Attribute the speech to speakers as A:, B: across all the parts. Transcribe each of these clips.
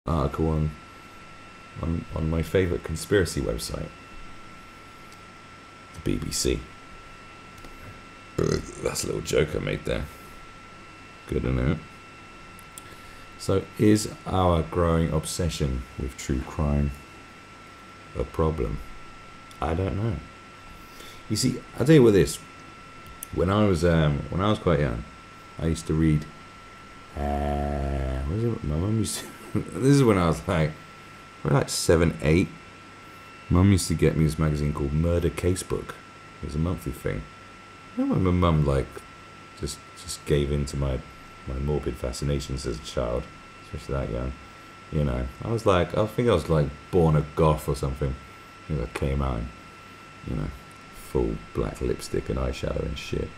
A: article on my favourite conspiracy website, the BBC. That's a little joke I made there. Good, isn't it? So, is our growing obsession with true crime a problem? I don't know. You see, I'll tell you what this. When I was quite young, I used to read. What is it? My mum used to. This is when I was like 7, 8. Mum used to get me this magazine called Murder Casebook. It was a monthly thing. I know when my mum just gave in to my morbid fascinations as a child, especially that young. You know, I think I was like born a goth or something. I think I came out in, full black lipstick and eyeshadow and shit.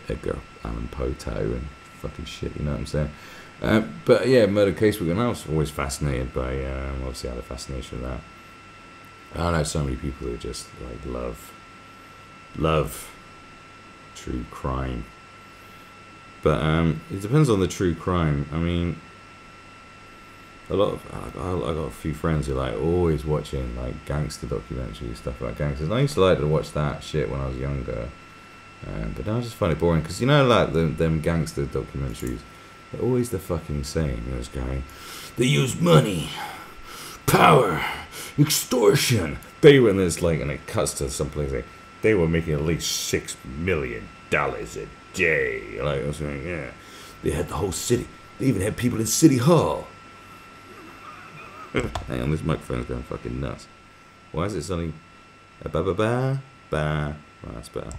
A: Edgar Allan Poe tattoo and fucking shit, you know what I'm saying? But yeah, Murder Casebook, and I was always fascinated by, obviously I had a fascination with that. I know so many people who just like love true crime. But it depends on the true crime. I mean, I got a few friends who like always watching like gangster documentaries, stuff about gangsters. And I used to like to watch that shit when I was younger. But now I just find it boring because like them gangster documentaries, they're always the fucking same. This guy, they use money, power, extortion. And it cuts to someplace like they were making at least $6 million a day. Like I was saying, yeah, they had the whole city. They even had people in City Hall. Hang on, this microphone's going fucking nuts. Why is it suddenly ba? Oh, that's better.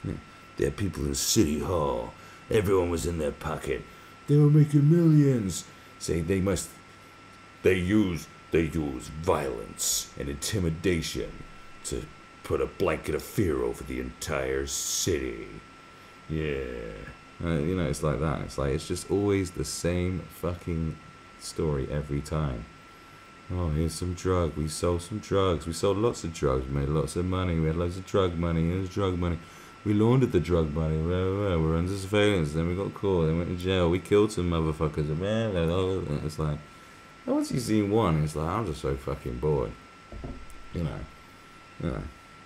A: Yeah. They had people in City Hall. Everyone was in their pocket. They were making millions. Say they use violence and intimidation to put a blanket of fear over the entire city. Yeah. It's like that. It's just always the same fucking story every time. Oh, here's some drug. We sold some drugs. We sold lots of drugs. We made lots of money. We had loads of drug money. Here's drug money. We laundered the drug money. We're under surveillance. Then we got caught. Then we went to jail. We killed some motherfuckers. It's like, once you've seen one, it's like, I'm just so fucking bored.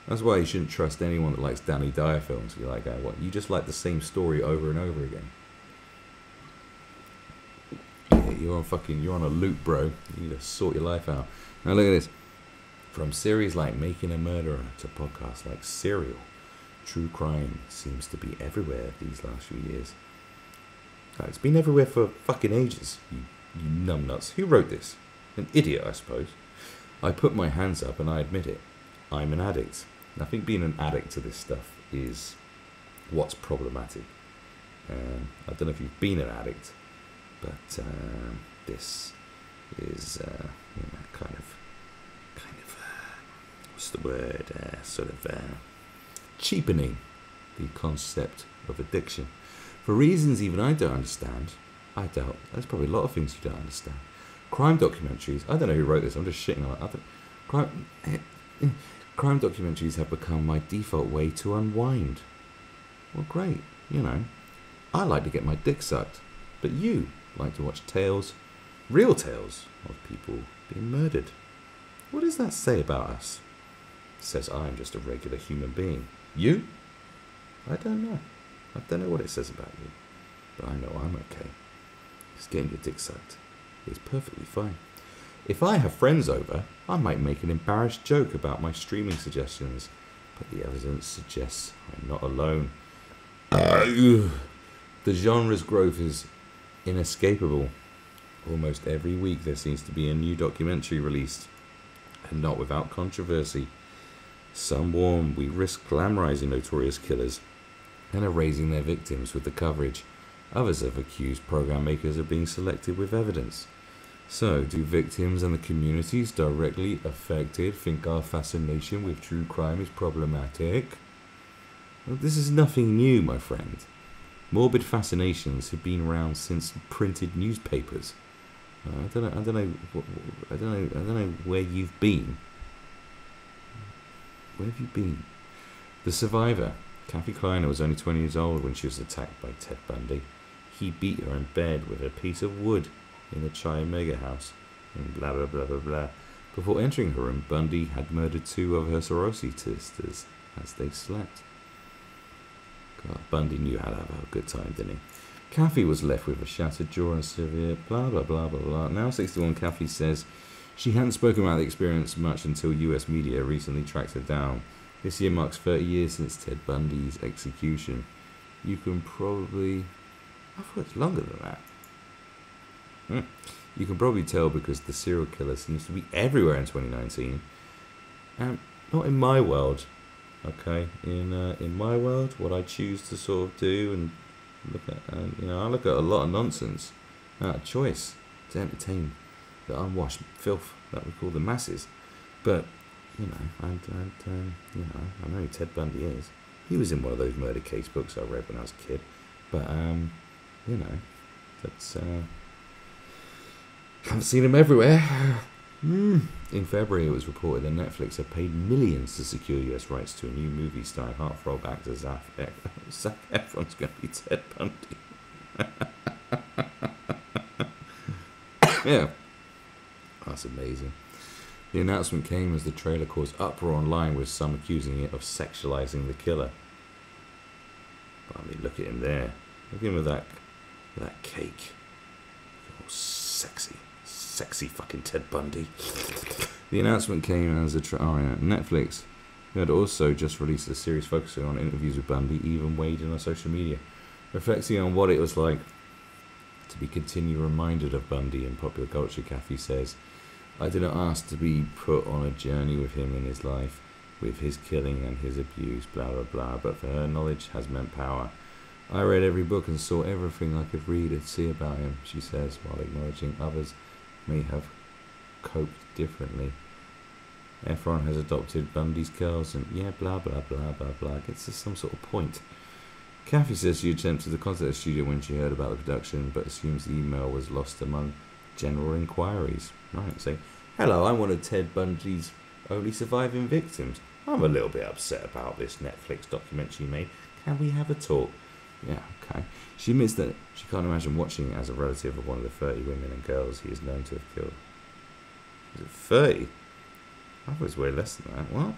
A: That's why you shouldn't trust anyone that likes Danny Dyer films. You're like, what? You just like the same story over and over again. You're on a loop, bro. You need to sort your life out. Now look at this. From series like Making a Murderer to podcasts like Serial, true crime seems to be everywhere these last few years. It's been everywhere for fucking ages, you numbnuts. Who wrote this? An idiot, I suppose. I put my hands up and I admit it. I'm an addict. And I think being an addict to this stuff is what's problematic. I don't know if you've been an addict, but this is kind of what's the word? Cheapening the concept of addiction for reasons even I don't understand. I doubt there's probably a lot of things you don't understand. Crime documentaries. I don't know who wrote this. I'm just shitting on it. Crime documentaries have become my default way to unwind. Well, great. I like to get my dick sucked, but you like to watch real tales of people being murdered. What does that say about us? It says I'm just a regular human being. You? I don't know. I don't know what it says about you, but I know I'm okay. Just getting your dick sucked is perfectly fine. If I have friends over, I might make an embarrassed joke about my streaming suggestions, but the evidence suggests I'm not alone. The genre's growth is inescapable. Almost every week there seems to be a new documentary released, and not without controversy. Some warn we risk glamorizing notorious killers and erasing their victims with the coverage. Others have accused program makers of being selective with evidence. So, do victims and the communities directly affected think our fascination with true crime is problematic? Well, this is nothing new, my friend. Morbid fascinations have been around since printed newspapers. I don't know where you've been. Where have you been? The survivor, Kathy Kleiner, was only 20 years old when she was attacked by Ted Bundy. He beat her in bed with a piece of wood in the Chi Omega house, and blah blah blah blah blah. Before entering her room, Bundy had murdered 2 of her sorority sisters as they slept. God, Bundy knew how to have a good time, didn't he? Kathy was left with a shattered jaw and severe blah blah blah blah blah. Now 61, Kathy says she hadn't spoken about the experience much until US media recently tracked her down. This year marks 30 years since Ted Bundy's execution. You can probably... I thought it's longer than that. You can probably tell because the serial killer seems to be everywhere in 2019. Not in my world. Okay, in my world, what I choose to sort of do and look at, I look at a lot of nonsense out of choice to entertain the unwashed filth that we call the masses. But I know who Ted Bundy is. He was in one of those murder case books I read when I was a kid. But that's haven't seen him everywhere. In February, it was reported that Netflix had paid millions to secure US rights to a new movie starring heartthrob actor Zac Efron's going to be Ted Bundy. Yeah, that's amazing. The announcement came as the trailer caused uproar online, with some accusing it of sexualizing the killer. But I mean, look at him there. Look at him with that cake. Oh, sexy fucking Ted Bundy. The announcement came as Netflix, who had also just released a series focusing on interviews with Bundy, even weighed in on social media, reflecting on what it was like to be continually reminded of Bundy in popular culture. Kathy says, I didn't ask to be put on a journey with him in his life, with his killing and his abuse, blah blah blah, but for her, knowledge has meant power. I read every book and saw everything I could read and see about him, she says, while acknowledging others may have coped differently. Efron has adopted Bundy's curls and blah blah blah blah blah, gets to some sort of point. Kathy says she attempted to contact the studio when she heard about the production, but assumes the email was lost among general inquiries. Right, say, hello, I'm one of Ted Bundy's only surviving victims. I'm a little bit upset about this Netflix documentary you made. Can we have a talk? Yeah, okay. She admits that she can't imagine watching it as a relative of one of the 30 women and girls he is known to have killed. Is it 30? I thought it was way less than that. What?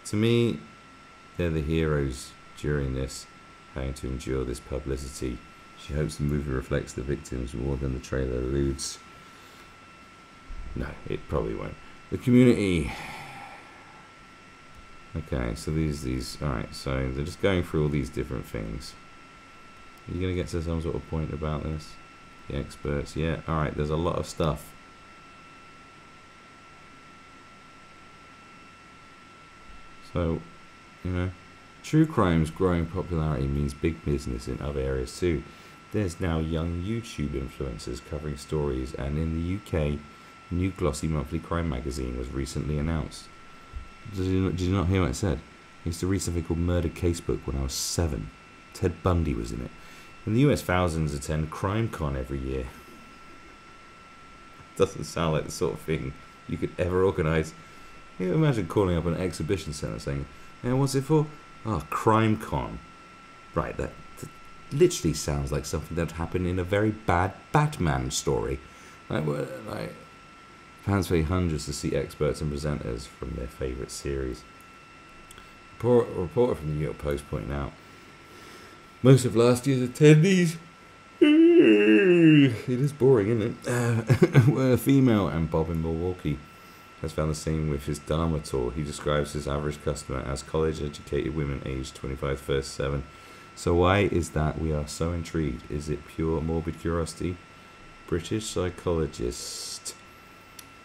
A: To me, they're the heroes during this, having to endure this publicity. She hopes the movie reflects the victims more than the trailer alludes. No, it probably won't. The community. Okay, so these. Alright, so they're just going through all these different things. Are you going to get to some sort of point about this? The experts, yeah. Alright, there's a lot of stuff. So, true crime's growing popularity means big business in other areas too. There's now young YouTube influencers covering stories, and in the UK, a new glossy monthly crime magazine was recently announced. Did you not hear what I said? I used to read something called Murder Casebook when I was 7. Ted Bundy was in it. In the US, thousands attend CrimeCon every year. Doesn't sound like the sort of thing you could ever organise. Can you imagine calling up an exhibition centre saying, what's it for? Oh, CrimeCon. Right, that literally sounds like something that happened in a very bad Batman story. Fans pay hundreds to see experts and presenters from their favourite series. A reporter from the New York Post pointing out, most of last year's attendees, it is boring, isn't it, were female, and Bob in Milwaukee has found the same with his Dharma tour. He describes his average customer as college-educated women aged 25 to 37. So why is that we are so intrigued? Is it pure morbid curiosity? British psychologist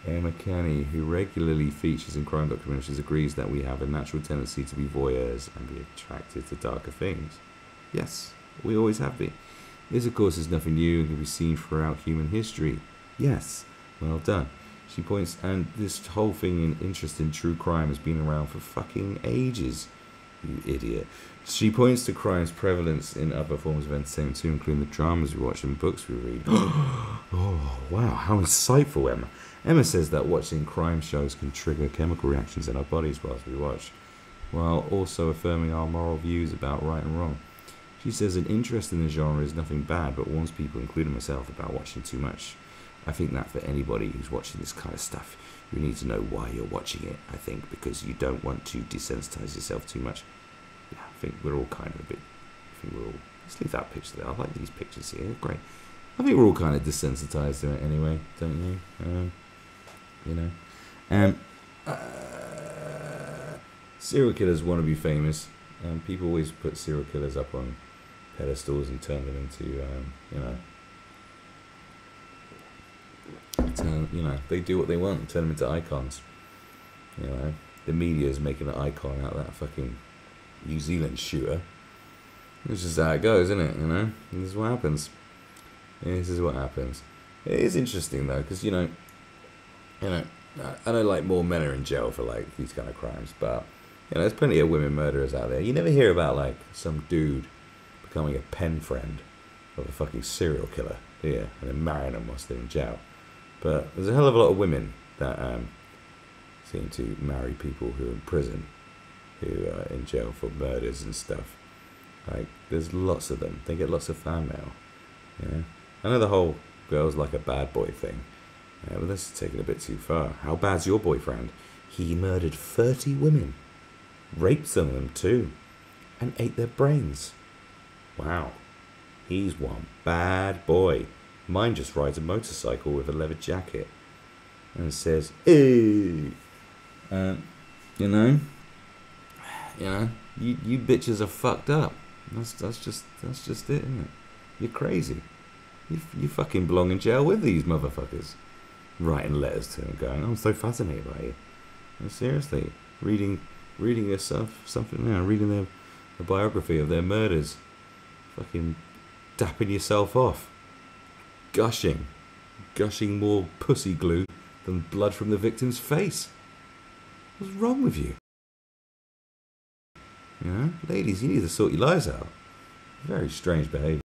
A: Emma Kenny, who regularly features in crime documentaries, agrees that we have a natural tendency to be voyeurs and be attracted to darker things. Yes, we always have been. This, of course, is nothing new and can be seen throughout human history. Yes, well done. She points, and this whole thing in interest in true crime has been around for fucking ages, you idiot. She points to crime's prevalence in other forms of entertainment too, including the dramas we watch and books we read. Oh, wow, how insightful, Emma. Emma says that watching crime shows can trigger chemical reactions in our bodies whilst we watch, while also affirming our moral views about right and wrong. She says an interest in the genre is nothing bad, but warns people, including myself, about watching too much. I think that for anybody who's watching this kind of stuff, you need to know why you're watching it, I think, because you don't want to desensitize yourself too much. Yeah, I think we're all kind of a bit... Let's leave that picture there. I like these pictures here. They're great. I think we're all kind of desensitized to it anyway, don't you? You know. Serial killers want to be famous. People always put serial killers up on pedestals and turn them into, they do what they want and turn them into icons. You know, the media is making an icon out of that fucking New Zealand shooter. This is how it goes, isn't it? You know, this is what happens. This is what happens. It is interesting though, because I know like more men are in jail for like these kind of crimes, but there's plenty of women murderers out there. You never hear about like some dude becoming a pen friend of a fucking serial killer, and then marrying them whilst they're in jail. But there's a hell of a lot of women that seem to marry people who are in prison, who are in jail for murders and stuff. Like, there's lots of them. They get lots of fan mail. I know the whole girls like a bad boy thing, but this is taking a bit too far. How bad's your boyfriend? He murdered 30 women, raped some of them too, and ate their brains. Wow, he's one bad boy. Mine just rides a motorcycle with a leather jacket and says, "Hey," you bitches are fucked up. That's just it, isn't it? You're crazy. You fucking belong in jail with these motherfuckers. Writing letters to them, going, "I'm so fascinated by you." And seriously, reading yourself something now, reading the biography of their murders, fucking dapping yourself off, gushing more pussy glue than blood from the victim's face. What's wrong with you? Ladies, you need to sort your lives out. Very strange behaviour.